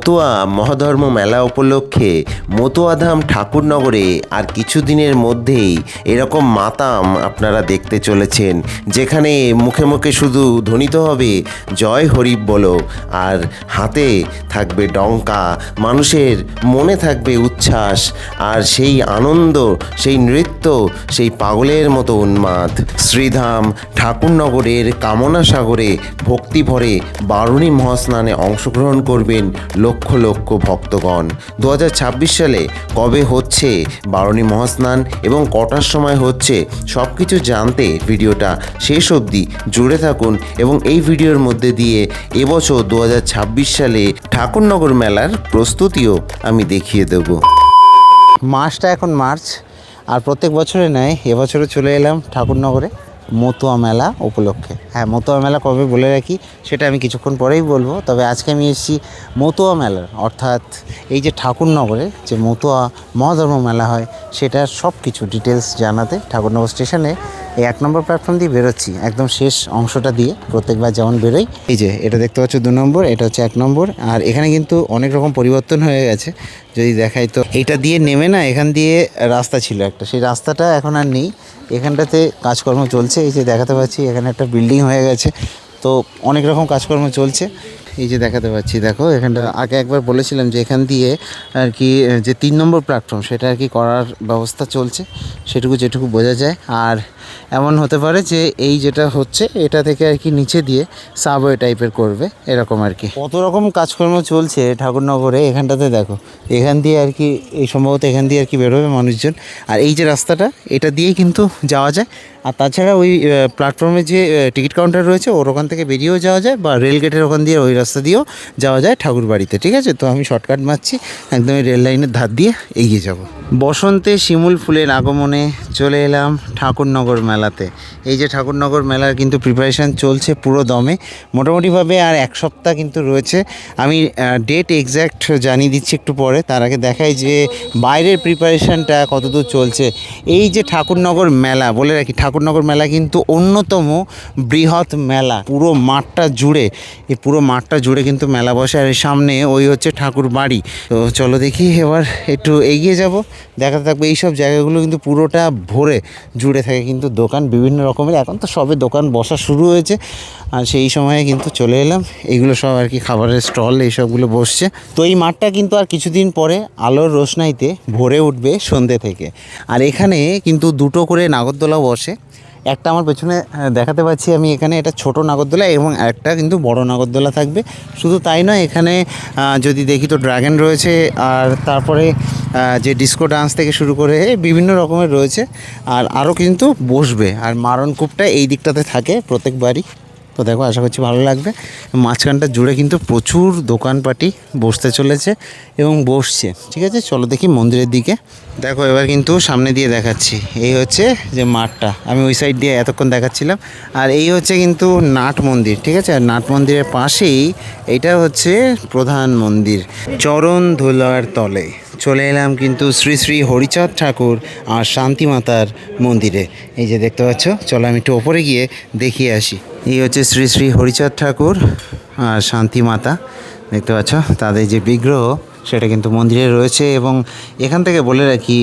মতুয়া মহাধর্ম মেলা উপলক্ষে মতুয়াধাম ঠাকুরনগরে আর কিছুদিনের মধ্যেই এরকম মাতাম আপনারা দেখতে চলেছেন, যেখানে মুখে মুখে শুধু ধ্বনিত হবে জয় হরিব বলো, আর হাতে থাকবে ডঙ্কা, মানুষের মনে থাকবে উচ্ছ্বাস, আর সেই আনন্দ, সেই নৃত্য, সেই পাগলের মতো উন্মাদ। শ্রীধাম ঠাকুরনগরের কামনা সাগরে ভক্তি ভরে বারুণী মহাস্নানে অংশগ্রহণ করবেন লক্ষ লক্ষ ভক্তগণ। 2026 সালে কবে হচ্ছে বারুণী মহাস্নান এবং কটার সময় হচ্ছে সব কিছু জানতে ভিডিওটা শেষ অবধি জুড়ে থাকুন, এবং এই ভিডিওর মধ্যে দিয়ে এবছর 2026 সালে ঠাকুরনগর মেলার প্রস্তুতিও আমি দেখিয়ে দেব। মাসটা এখন মার্চ, আর প্রত্যেক বছরে নয়, এবছরও চলে এলাম ঠাকুরনগরে মতুয়া মেলা উপলক্ষে। হ্যাঁ, মতুয়া মেলা কবে বলে রাখি, সেটা আমি কিছুক্ষণ পরেই বলবো। তবে আজকে আমি এসেছি মতুয়া মেলার, অর্থাৎ এই যে ঠাকুরনগরে যে মতুয়া মহাধর্ম মেলা হয় সেটার সব কিছু ডিটেলস জানাতে ঠাকুরনগর স্টেশনে এই 1 নম্বর প্ল্যাটফর্ম দিয়ে বেরোচ্ছি, একদম শেষ অংশটা দিয়ে প্রত্যেকবার যেমন বেরোই। এই যে এটা দেখতে পাচ্ছ 2 নম্বর, এটা হচ্ছে 1 নম্বর। আর এখানে কিন্তু অনেক রকম পরিবর্তন হয়ে গেছে, যদি দেখাই তো এটা দিয়ে নেমে না এখান দিয়ে রাস্তা ছিল একটা, সেই রাস্তাটা এখন আর নেই। এখানটাতে কাজকর্ম চলছে, এই যে দেখাতে পাচ্ছি এখানে একটা বিল্ডিং হয়ে গেছে, তো অনেক রকম কাজকর্ম চলছে। এই যে দেখাতে পাচ্ছি, দেখো এখানটা আগে একবার বলেছিলাম যে এখান দিয়ে আর কি যে 3 নম্বর প্ল্যাটফর্ম সেটা আর কি করার ব্যবস্থা চলছে, যেটুকু বোঝা যায়। আর এমন হতে পারে যে এই যেটা হচ্ছে এটা থেকে আর কি নিচে দিয়ে সাবওয়ে টাইপের করবে, এরকম আর কি কত রকম কাজকর্ম চলছে ঠাকুরনগরে। এখানটাতে দেখো, এখান দিয়ে আর কি এই সম্ভবত এখান দিয়ে আর কি বেরোবে মানুষজন। আর এই যে রাস্তাটা, এটা দিয়েই কিন্তু যাওয়া যায়। আর তাছাড়া ওই প্ল্যাটফর্মে যে টিকিট কাউন্টার রয়েছে ওর ওখান থেকে বেরিয়েও যাওয়া যায়, বা রেল গেটের ওখান দিয়ে ওই রাস্তা দিয়েও যাওয়া যায় ঠাকুর বাড়িতে। ঠিক আছে, তো আমি শর্টকাট মারছি, একদম রেল লাইনের ধার দিয়ে এগিয়ে যাব। বসন্তে শিমুল ফুলের আগমনে চলে এলাম ঠাকুরনগর মেলাতে। এই যে ঠাকুরনগর মেলার কিন্তু প্রিপারেশান চলছে পুরো দমে মোটামুটিভাবে, আর 1 সপ্তাহ কিন্তু রয়েছে। আমি ডেট এক্স্যাক্ট জানিয়ে দিচ্ছি একটু পরে, তার আগে দেখাই যে বাইরের প্রিপারেশানটা কতদূর চলছে। এই যে ঠাকুরনগর মেলা, বলে রাখি ঠাকুরনগর মেলা কিন্তু অন্যতম বৃহৎ মেলা, পুরো মাঠটা জুড়ে কিন্তু মেলা বসে। আর সামনে ওই হচ্ছে ঠাকুর বাড়ি। তো চলো দেখি এবার একটু এগিয়ে যাব, দেখাতে থাকবে। এইসব জায়গাগুলো কিন্তু পুরোটা ভরে জুড়ে থাকে কিন্তু দোকান বিভিন্ন রকমের। এখন তো সবে দোকান বসা শুরু হয়েছে, আর সেই সময়ে কিন্তু চলে এলাম। এইগুলো সব আর কি খাবারের স্টল এইসবগুলো বসছে। তো এই মাঠটা কিন্তু আর কিছুদিন পরে আলোর রোশনাইতে ভরে উঠবে সন্ধ্যে থেকে। আর এখানে কিন্তু 2টো করে নাগরদোলা বসে, একটা আমার পেছনে দেখাতে পাচ্ছি আমি, এখানে এটা ছোট নাগরদোলা এবং একটা কিন্তু বড় নাগরদোলা থাকবে। শুধু তাই নয়, এখানে যদি দেখি তো ড্রাগন রয়েছে, আর তারপরে যে ডিস্কো ডান্স থেকে শুরু করে বিভিন্ন রকমের রয়েছে। আর আরও কিন্তু বসবে, আর মারণকূপটা এই দিকটাতে থাকে প্রত্যেকবারই। তো দেখো, আশা করছি ভালো লাগবে। মাঝখানটা জুড়ে কিন্তু প্রচুর দোকানপাটি বসতে চলেছে এবং বসছে। ঠিক আছে, চলো দেখি মন্দিরের দিকে। দেখো এবার কিন্তু সামনে দিয়ে দেখাচ্ছি, এই হচ্ছে যে মাঠটা, আমি ওই সাইড দিয়ে এতক্ষণ দেখাচ্ছিলাম। আর এই হচ্ছে কিন্তু নাট মন্দির। ঠিক আছে, আর নাট মন্দিরের পাশেই এইটা হচ্ছে প্রধান মন্দির। চরণ ধুলার তলে চলে এলাম কিন্তু শ্রী শ্রী হরিচাঁদ ঠাকুর আর শান্তি মাতার মন্দিরে। এই যে দেখতে পাচ্ছ, চলো আমি একটু ওপরে গিয়ে দেখিয়ে আসি। এই হচ্ছে শ্রী শ্রী হরিচাঁদ ঠাকুর আর শান্তি মাতা, দেখতে পাচ্ছ তাদের যে বিগ্রহ সেটা কিন্তু মন্দিরে রয়েছে। এবং এখান থেকে বলে রাখি,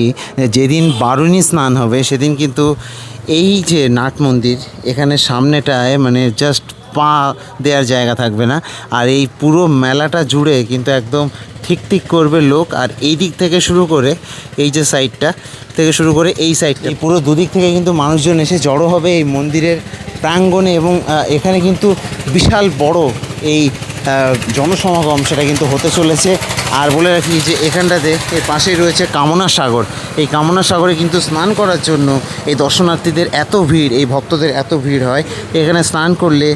যেদিন বারুণী স্নান হবে সেদিন কিন্তু এই যে নাট মন্দির, এখানে সামনেটায় মানে জাস্ট পা দেওয়ার জায়গা থাকবে না, আর এই পুরো মেলাটা জুড়ে কিন্তু একদম ঠিক করবে লোক। আর এই দিক থেকে শুরু করে এই যে সাইডটা থেকে শুরু করে এই সাইডটা, এই পুরো দুদিক থেকে কিন্তু মানুষজন এসে জড়ো হবে এই মন্দিরের প্রাঙ্গণে। এবং এখানে কিন্তু বিশাল বড় এই জনসমাগম সেটা কিন্তু হতে চলেছে। আর বলে রাখি যে এখানটাতে এর পাশেই রয়েছে কামনা সাগর। এই কামনা সাগরে কিন্তু স্নান করার জন্য এই দর্শনার্থীদের এত ভিড়, এই ভক্তদের এত ভিড় হয়। এখানে স্নান করলে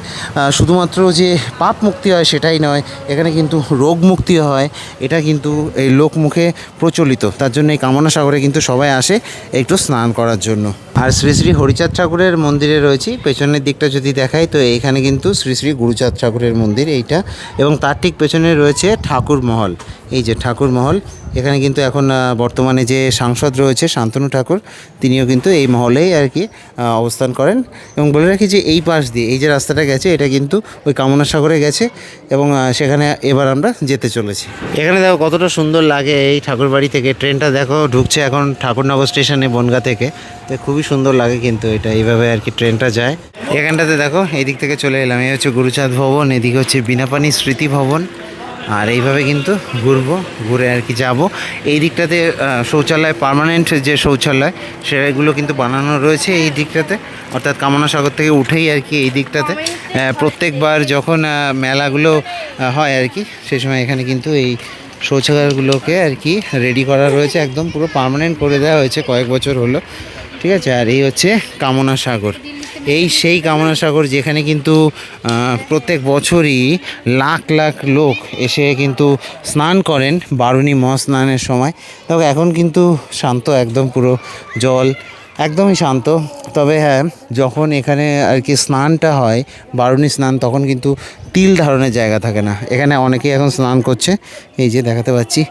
শুধুমাত্র যে পাপ মুক্তি হয় সেটাই নয়, এখানে কিন্তু রোগ মুক্তি হয়, এটা কিন্তু এই লোকমুখে প্রচলিত। তার জন্য এই কামনা সাগরে কিন্তু সবাই আসে একটু স্নান করার জন্য। আর শ্রী শ্রী হরিচাঁদ ঠাকুরের মন্দিরে রয়েছি, পেছনের দিকটা যদি দেখাই তো এইখানে কিন্তু শ্রী শ্রী গুরুচাঁদ ঠাকুরের মন্দির এইটা, এবং তার ঠিক পেছনে রয়েছে ঠাকুর মহল। এই যে ঠাকুর মহল, এখানে কিন্তু এখন বর্তমানে যে সাংসদ রয়েছে শান্তনু ঠাকুর, তিনিও কিন্তু এই মহলেই আর কি অবস্থান করেন। এবং বলে রাখি যে এই পাশ দিয়ে এই যে রাস্তাটা গেছে এটা কিন্তু ওই কামনা সাগরে গেছে এবং সেখানে এবার আমরা যেতে চলেছি। এখানে দেখো কতটা সুন্দর লাগে এই ঠাকুরবাড়ি থেকে, ট্রেনটা দেখো ঢুকছে এখন ঠাকুরনগর স্টেশনে বনগাঁ থেকে, তো খুবই সুন্দর লাগে কিন্তু এটা এইভাবে আর কি ট্রেনটা যায়। এখানটাতে দেখো এই দিক থেকে চলে এলাম, এই হচ্ছে গুরুচাঁদ ভবন, এদিকে হচ্ছে বিনাপানি স্মৃতি ভবন, আর এইভাবে কিন্তু ঘুরবো, ঘুরে আর কি যাবো। এই দিকটাতে শৌচালয়, পার্মানেন্ট যে শৌচালয় সেগুলো কিন্তু বানানো রয়েছে এই দিকটাতে, অর্থাৎ কামনা সাগর থেকে উঠেই আর কি এই দিকটাতে প্রত্যেকবার যখন মেলাগুলো হয় আর কি সেই সময় এখানে কিন্তু এই শৌচাগারগুলোকে আর কি রেডি করা রয়েছে, একদম পুরো পার্মানেন্ট করে দেওয়া হয়েছে, কয়েক বছর হলো, ঠিক আছে। আর এই হচ্ছে কামনা সাগর, এই সেই কামনা সাগর যেখানে কিন্তু প্রত্যেক বছরই লাখ লাখ লোক এসে কিন্তু স্নান করেন বারুণী মহাস্নানের সময়। তবে এখন কিন্তু শান্ত, একদম পুরো জল একদমই শান্ত। তবে হ্যাঁ, যখন এখানে আর কি স্নানটা হয় বারুণী স্নান, তখন কিন্তু তিল ধারণের জায়গা থাকে না, এখানে অনেকেই এখন স্নান করছে, এই যে দেখাতে পাচ্ছি,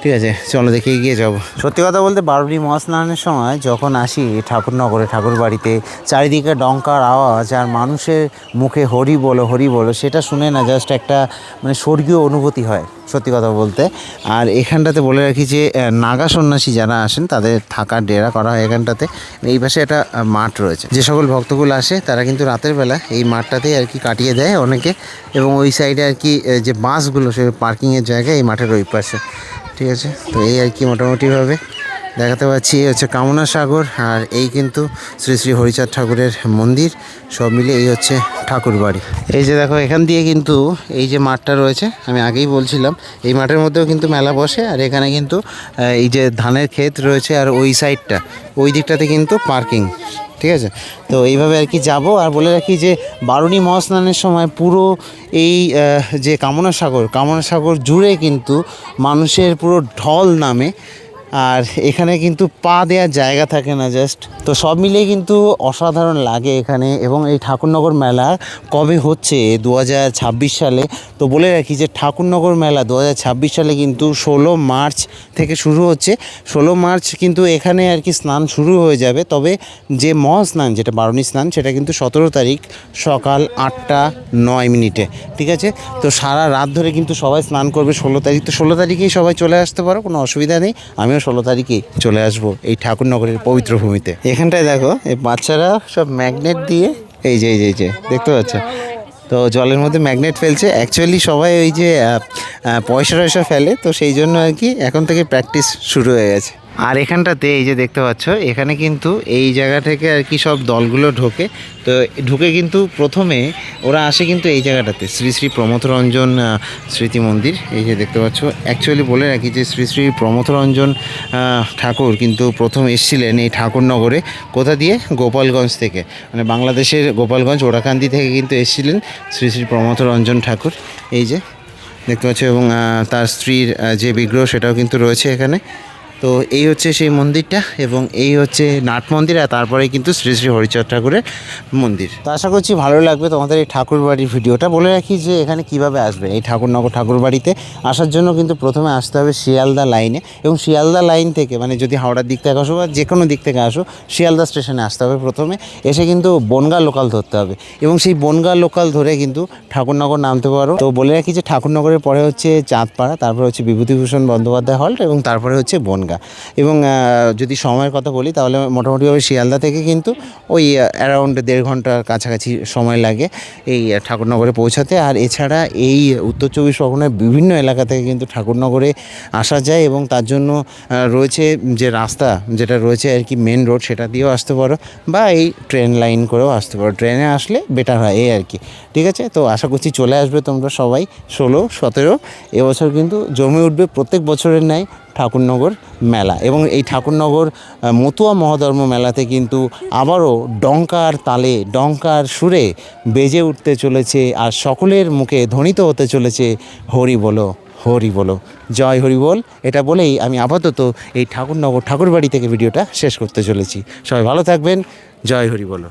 ঠিক আছে। চলো দেখে এগিয়ে যাবো। সত্যি কথা বলতে বারুণী মহাস্নানের সময় যখন আসি ঠাকুরনগরে ঠাকুর বাড়িতে, চারিদিকে ডঙ্কার আওয়াজ আর মানুষের মুখে হরি বলো হরি বলো, সেটা শুনে না জাস্ট একটা মানে স্বর্গীয় অনুভূতি হয় সত্যি কথা বলতে। আর এখানটাতে বলে রাখি যে নাগা সন্ন্যাসী যারা আসেন তাদের থাকার ডেরা করা হয় এখানটাতে। এই পাশে একটা মাঠ রয়েছে, যে সকল ভক্তগুলো আসে তারা কিন্তু রাতের বেলা এই মাঠটাতেই আর কি কাটিয়ে দেয় অনেকে, এবং ওই সাইডে আর কি যে বাসগুলো সে পার্কিংয়ের জায়গা এই মাঠের ওই পাশে, ঠিক আছে। তো এই আর কি মোটামুটিভাবে দেখাতে পাচ্ছি, এই হচ্ছে কামনা সাগর, আর এই কিন্তু শ্রী শ্রী হরিচাঁদ ঠাকুরের মন্দির, সব মিলে এই হচ্ছে ঠাকুর বাড়ি। এই যে দেখো এখান দিয়ে কিন্তু এই যে মাঠটা রয়েছে, আমি আগেই বলছিলাম এই মাঠের মধ্যেও কিন্তু মেলা বসে, আর এখানে কিন্তু এই যে ধানের ক্ষেত রয়েছে, আর ওই সাইডটা ওই দিকটাতে কিন্তু পার্কিং, ঠিক আছে। তো এইভাবে আর কি যাব। আর বলে রাখি যে বারুণী মহাস্নানের সময় পুরো এই যে কামনা সাগর জুড়ে কিন্তু মানুষের পুরো ঢল নামে, আর এখানে কিন্তু পা দেওয়ার জায়গা থাকে না জাস্ট। তো সব মিলিয়ে কিন্তু অসাধারণ লাগে এখানে। এবং এই ঠাকুরনগর মেলা কবে হচ্ছে 2026 সালে। তো বলে রাখি যে ঠাকুরনগর মেলা 2026 সালে কিন্তু 16 মার্চ থেকে শুরু হচ্ছে। 16 মার্চ কিন্তু এখানে আর কি স্নান শুরু হয়ে যাবে, তবে যে মহাস্নান যেটা বারুণী স্নান সেটা কিন্তু 17 তারিখ সকাল 8:09, ঠিক আছে। তো সারা রাত ধরে কিন্তু সবাই স্নান করবে 16 তারিখ। তো 16 তারিখেই সবাই চলে আসতে পারো, কোনো অসুবিধা নেই। আমিও 16 তারিখেই চলে আসবো এই ঠাকুরনগরের পবিত্র ভূমিতে। এখানটায় দেখো এই বাচ্চারা সব ম্যাগনেট দিয়ে এই যে দেখতে পাচ্ছ, তো জলের মধ্যে ম্যাগনেট ফেলছে। অ্যাকচুয়ালি সবাই ওই যে পয়সা ফেলে, তো সেই জন্য আর কি এখন থেকে প্র্যাকটিস শুরু হয়ে গেছে। আর এখানটাতে এই যে দেখতে পাচ্ছ, এখানে কিন্তু এই জায়গা থেকে আর কি সব দলগুলো ঢোকে। তো ঢুকে কিন্তু প্রথমে ওরা আসে কিন্তু এই জায়গাটাতে শ্রী শ্রী প্রমথরঞ্জন স্মৃতি মন্দির, এই যে দেখতে পাচ্ছ। অ্যাকচুয়ালি বলে রাখি যে শ্রী শ্রী প্রমথরঞ্জন ঠাকুর কিন্তু প্রথম এসেছিলেন এই ঠাকুরনগরে, কোথা দিয়ে? গোপালগঞ্জ থেকে, মানে বাংলাদেশের গোপালগঞ্জ ওরাকান্দি থেকে কিন্তু এসেছিলেন শ্রী শ্রী প্রমথরঞ্জন ঠাকুর, এই যে দেখতে পাচ্ছ। এবং তার স্ত্রীর যে বিগ্রহ সেটাও কিন্তু রয়েছে এখানে। তো এই হচ্ছে সেই মন্দিরটা, এবং এই হচ্ছে নাট মন্দির, আর তারপরে কিন্তু শ্রী শ্রী হরিচাঁদ ঠাকুরের মন্দির। তো আশা করছি ভালো লাগবে তোমাদের এই ঠাকুরবাড়ির ভিডিওটা। বলে রাখি যে এখানে কিভাবে আসবে এই ঠাকুরনগর ঠাকুরবাড়িতে আসার জন্য কিন্তু প্রথমে আসতে হবে শিয়ালদা লাইনে, এবং শিয়ালদা লাইন থেকে মানে যদি হাওড়ার দিক থেকে আসো বা যে কোনো দিক থেকে আসো, শিয়ালদা স্টেশনে আসতে হবে প্রথমে। এসে কিন্তু বনগাঁ লোকাল ধরতে হবে, এবং সেই বনগাঁ লোকাল ধরে কিন্তু ঠাকুরনগর নামতে পারো। তো বলে রাখি যে ঠাকুরনগরের পরে হচ্ছে চাঁদপাড়া, তারপরে হচ্ছে বিভূতিভূষণ বন্দ্যোপাধ্যায় হল্ট, এবং তারপরে হচ্ছে বনগাঁ। এবং যদি সময়ের কথা বলি তাহলে মোটামুটিভাবে শিয়ালদা থেকে কিন্তু ওই অ্যারাউন্ড 1.5 ঘন্টার কাছাকাছি সময় লাগে এই ঠাকুরনগরে পৌঁছাতে। আর এছাড়া এই উত্তর 24 পরগনার বিভিন্ন এলাকা থেকে কিন্তু ঠাকুরনগরে আসা যায়, এবং তার জন্য রয়েছে যে রাস্তা যেটা রয়েছে আর কি মেন রোড, সেটা দিয়েও আসতে পারো, বা এই ট্রেন লাইন করেও আসতে পারো। ট্রেনে আসলে বেটার হয় এই আর কি, ঠিক আছে। তো আশা করছি চলে আসবে তোমরা সবাই 16, 17 এবছর কিন্তু জমে উঠবে প্রত্যেক বছরের ন্যায় ঠাকুরনগর মেলা। এবং এই ঠাকুরনগর মতুয়া মহাধর্ম মেলাতে কিন্তু আবারও ডঙ্কার তালে, ডঙ্কার সুরে বেজে উঠতে চলেছে, আর সকলের মুখে ধ্বনিত হতে চলেছে হরি বলো হরি বলো, জয় হরি বল। এটা বলেই আমি আপাতত এই ঠাকুরনগর ঠাকুরবাড়ি থেকে ভিডিওটা শেষ করতে চলেছি। সবাই ভালো থাকবেন, জয় হরি বলো।